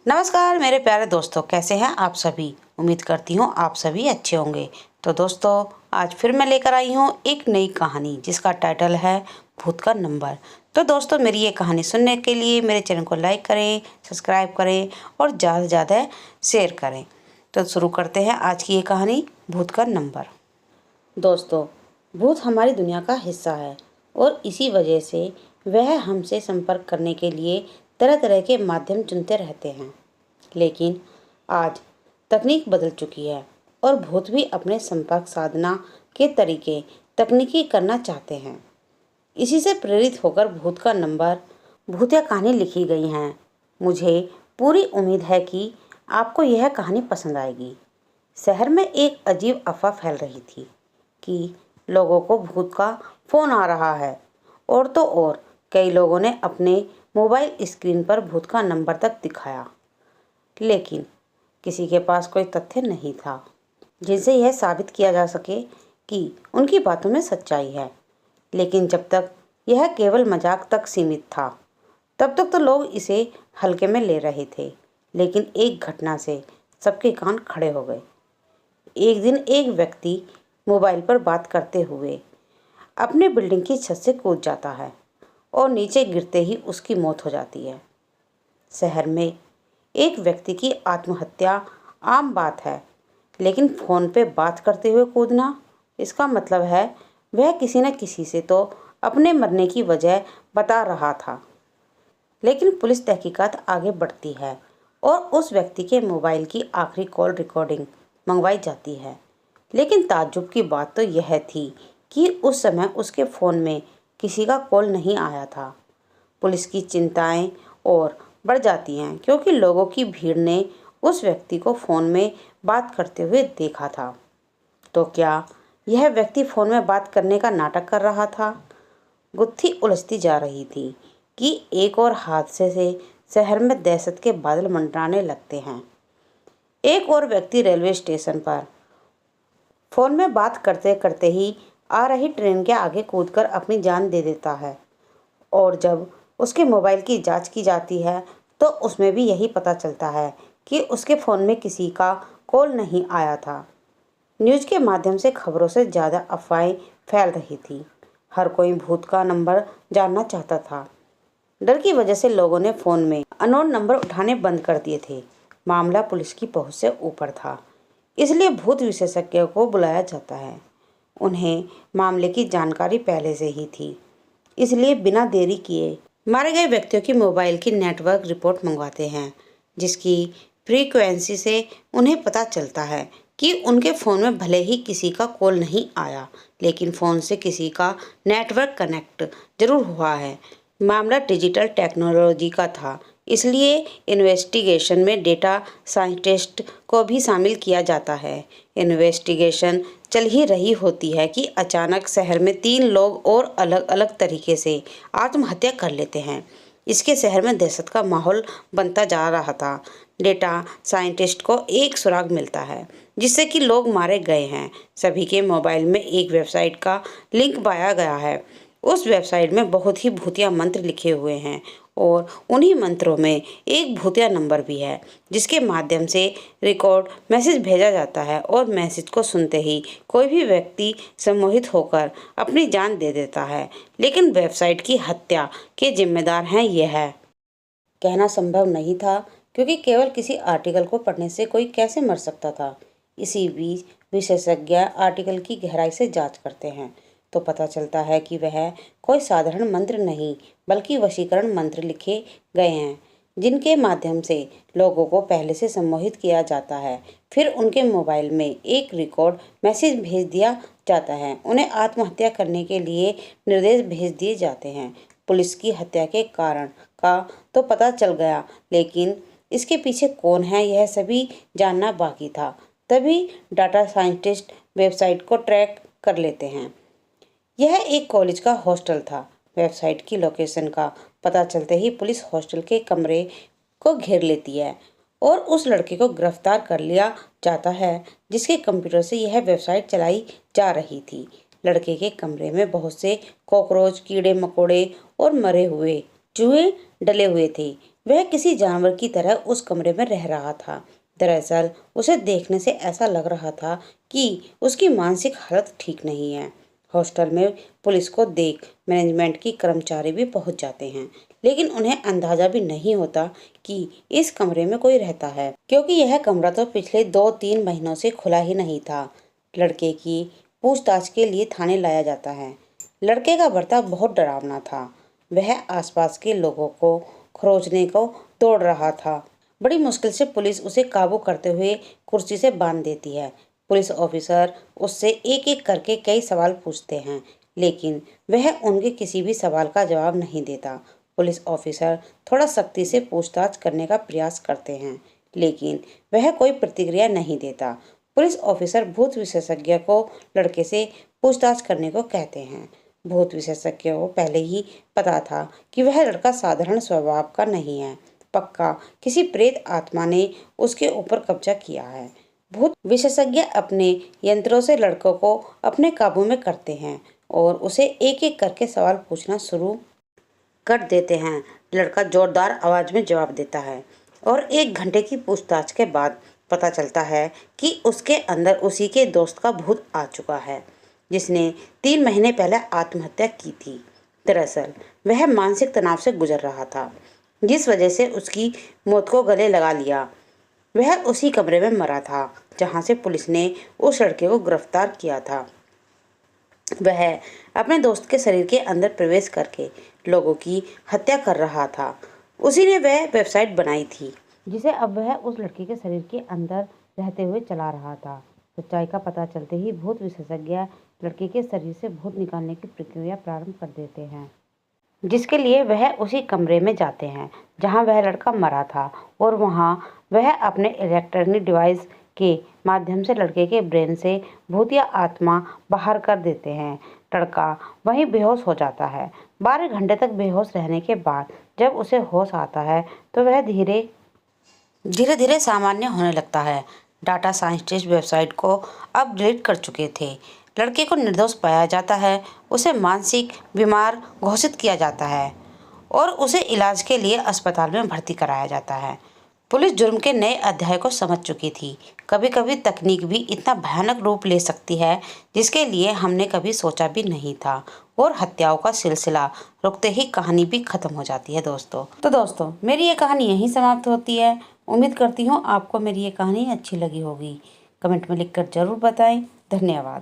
नमस्कार मेरे प्यारे दोस्तों, कैसे हैं आप सभी। उम्मीद करती हूँ आप सभी अच्छे होंगे। तो दोस्तों, आज फिर मैं लेकर आई हूँ एक नई कहानी जिसका टाइटल है भूत का नंबर। तो दोस्तों, मेरी ये कहानी सुनने के लिए मेरे चैनल को लाइक करें, सब्सक्राइब करें और ज़्यादा से ज़्यादा शेयर करें। तो शुरू करते हैं आज की ये कहानी, भूत का नंबर। दोस्तों, भूत हमारी दुनिया का हिस्सा है और इसी वजह से वह हमसे संपर्क करने के लिए तरह तरह के माध्यम चुनते रहते हैं। लेकिन आज तकनीक बदल चुकी है और भूत भी अपने संपर्क साधना के तरीके तकनीकी करना चाहते हैं। इसी से प्रेरित होकर भूत का नंबर भूतिया कहानी लिखी गई हैं। मुझे पूरी उम्मीद है कि आपको यह कहानी पसंद आएगी। शहर में एक अजीब अफवाह फैल रही थी कि लोगों को भूत का फोन आ रहा है, और तो और कई लोगों ने अपने मोबाइल स्क्रीन पर भूत का नंबर तक दिखाया। लेकिन किसी के पास कोई तथ्य नहीं था जिनसे यह साबित किया जा सके कि उनकी बातों में सच्चाई है। लेकिन जब तक यह केवल मजाक तक सीमित था, तब तक तो लोग इसे हल्के में ले रहे थे। लेकिन एक घटना से सबके कान खड़े हो गए। एक दिन एक व्यक्ति मोबाइल पर बात करते हुए अपने बिल्डिंग की छत से कूद जाता है और नीचे गिरते ही उसकी मौत हो जाती है। शहर में एक व्यक्ति की आत्महत्या आम बात है, लेकिन फ़ोन पे बात करते हुए कूदना, इसका मतलब है वह किसी न किसी से तो अपने मरने की वजह बता रहा था। लेकिन पुलिस तहकीकात आगे बढ़ती है और उस व्यक्ति के मोबाइल की आखिरी कॉल रिकॉर्डिंग मंगवाई जाती है। लेकिन ताज्जुब की बात तो यह थी कि उस समय उसके फ़ोन में किसी का कॉल नहीं आया था। पुलिस की चिंताएं और बढ़ जाती हैं क्योंकि लोगों की भीड़ ने उस व्यक्ति को फ़ोन में बात करते हुए देखा था। तो क्या यह व्यक्ति फ़ोन में बात करने का नाटक कर रहा था? गुत्थी उलझती जा रही थी कि एक और हादसे से शहर में दहशत के बादल मंडराने लगते हैं। एक और व्यक्ति रेलवे स्टेशन पर फ़ोन में बात करते करते ही आ रही ट्रेन के आगे कूदकर अपनी जान दे देता है, और जब उसके मोबाइल की जांच की जाती है तो उसमें भी यही पता चलता है कि उसके फ़ोन में किसी का कॉल नहीं आया था। न्यूज़ के माध्यम से खबरों से ज़्यादा अफवाहें फैल रही थी। हर कोई भूत का नंबर जानना चाहता था। डर की वजह से लोगों ने फ़ोन में अननोन नंबर उठाने बंद कर दिए थे। मामला पुलिस की पहुंच से ऊपर था, इसलिए भूत विशेषज्ञों को बुलाया जाता है। उन्हें मामले की जानकारी पहले से ही थी, इसलिए बिना देरी किए मारे गए व्यक्तियों की मोबाइल की नेटवर्क रिपोर्ट मंगवाते हैं, जिसकी फ्रीक्वेंसी से उन्हें पता चलता है कि उनके फ़ोन में भले ही किसी का कॉल नहीं आया, लेकिन फ़ोन से किसी का नेटवर्क कनेक्ट जरूर हुआ है। मामला डिजिटल टेक्नोलॉजी का था, इसलिए इन्वेस्टिगेशन में डेटा साइंटिस्ट को भी शामिल किया जाता है। इन्वेस्टिगेशन चल ही रही होती है कि अचानक शहर में 3 लोग और अलग अलग तरीके से आत्महत्या कर लेते हैं। इसके शहर में दहशत का माहौल बनता जा रहा था। डेटा साइंटिस्ट को एक सुराग मिलता है जिससे कि लोग मारे गए हैं। सभी के मोबाइल में एक वेबसाइट का लिंक पाया गया है। उस वेबसाइट में बहुत ही भूतिया मंत्र लिखे हुए हैं और उन्हीं मंत्रों में एक भूतिया नंबर भी है जिसके माध्यम से रिकॉर्ड मैसेज भेजा जाता है, और मैसेज को सुनते ही कोई भी व्यक्ति सम्मोहित होकर अपनी जान दे देता है। लेकिन वेबसाइट की हत्या के जिम्मेदार हैं यह कहना संभव नहीं था, क्योंकि केवल किसी आर्टिकल को पढ़ने से कोई कैसे मर सकता था। इसी बीच विशेषज्ञ आर्टिकल की गहराई से जांच करते हैं तो पता चलता है कि वह कोई साधारण मंत्र नहीं बल्कि वशीकरण मंत्र लिखे गए हैं, जिनके माध्यम से लोगों को पहले से सम्मोहित किया जाता है। फिर उनके मोबाइल में एक रिकॉर्ड मैसेज भेज दिया जाता है। उन्हें आत्महत्या करने के लिए निर्देश भेज दिए जाते हैं। पुलिस की हत्या के कारण का तो पता चल गया, लेकिन इसके पीछे कौन है यह सभी जानना बाकी था। तभी डाटा साइंटिस्ट वेबसाइट को ट्रैक कर लेते हैं। यह एक कॉलेज का हॉस्टल था। वेबसाइट की लोकेशन का पता चलते ही पुलिस हॉस्टल के कमरे को घेर लेती है और उस लड़के को गिरफ्तार कर लिया जाता है जिसके कंप्यूटर से यह वेबसाइट चलाई जा रही थी। लड़के के कमरे में बहुत से कॉकरोच, कीड़े मकोड़े और मरे हुए चूहे डले हुए थे। वह किसी जानवर की तरह उस कमरे में रह रहा था। दरअसल उसे देखने से ऐसा लग रहा था कि उसकी मानसिक हालत ठीक नहीं है। हॉस्टल में पुलिस को देख मैनेजमेंट की कर्मचारी भी पहुंच जाते हैं, लेकिन उन्हें अंदाजा भी नहीं होता कि इस कमरे में कोई रहता है, क्योंकि यह कमरा तो पिछले 2-3 महीनों से खुला ही नहीं था। लड़के की पूछताछ के लिए थाने लाया जाता है। लड़के का बर्ताव बहुत डरावना था। वह आसपास के लोगों को खरोचने को दौड़ रहा था। बड़ी मुश्किल से पुलिस उसे काबू करते हुए कुर्सी से बांध देती है। पुलिस ऑफिसर उससे एक एक करके कई सवाल पूछते हैं, लेकिन वह उनके किसी भी सवाल का जवाब नहीं देता। पुलिस ऑफिसर थोड़ा सख्ती से पूछताछ करने का प्रयास करते हैं, लेकिन वह कोई प्रतिक्रिया नहीं देता। पुलिस ऑफिसर भूत विशेषज्ञ को लड़के से पूछताछ करने को कहते हैं। भूत विशेषज्ञ को पहले ही पता था कि वह लड़का साधारण स्वभाव का नहीं है। पक्का किसी प्रेत आत्मा ने उसके ऊपर कब्जा किया है। भूत विशेषज्ञ अपने यंत्रों से लड़कों को अपने काबू में करते हैं और उसे एक एक करके सवाल पूछना शुरू कर देते हैं। लड़का जोरदार आवाज में जवाब देता है और 1 घंटे की पूछताछ के बाद पता चलता है कि उसके अंदर उसी के दोस्त का भूत आ चुका है, जिसने 3 महीने पहले आत्महत्या की थी। दरअसल वह मानसिक तनाव से गुजर रहा था, जिस वजह से उसकी मौत को गले लगा लिया। वह उसी कमरे में मरा था जहां से पुलिस ने उस लड़के को गिरफ्तार किया था। वह अपने दोस्त के शरीर के अंदर प्रवेश करके लोगों की हत्या कर रहा था। उसी ने वह वेबसाइट बनाई थी, जिसे अब वह उस लड़के के शरीर के अंदर रहते हुए चला रहा था। सच्चाई का पता चलते ही भूत विशेषज्ञ लड़के के शरीर से भूत निकालने की प्रक्रिया प्रारंभ कर देते हैं, जिसके लिए वह उसी कमरे में जाते हैं जहां वह लड़का मरा था, और वहां वह अपने इलेक्ट्रॉनिक डिवाइस के माध्यम से लड़के के ब्रेन से भूतिया आत्मा बाहर कर देते हैं। लड़का वहीं बेहोश हो जाता है। 12 घंटे तक बेहोश रहने के बाद जब उसे होश आता है तो वह धीरे धीरे सामान्य होने लगता है। डाटा साइंटिस्ट वेबसाइट को अब डिलीट कर चुके थे। लड़के को निर्दोष पाया जाता है, उसे मानसिक बीमार घोषित किया जाता है और उसे इलाज के लिए अस्पताल में भर्ती कराया जाता है। पुलिस जुर्म के नए अध्याय को समझ चुकी थी। कभी कभी तकनीक भी इतना भयानक रूप ले सकती है जिसके लिए हमने कभी सोचा भी नहीं था, और हत्याओं का सिलसिला रुकते ही कहानी भी खत्म हो जाती है दोस्तों। तो दोस्तों, मेरी ये कहानी यहीं समाप्त होती है। उम्मीद करती हूँ आपको मेरी ये कहानी अच्छी लगी होगी। कमेंट में लिखकर जरूर बताएं। धन्यवाद।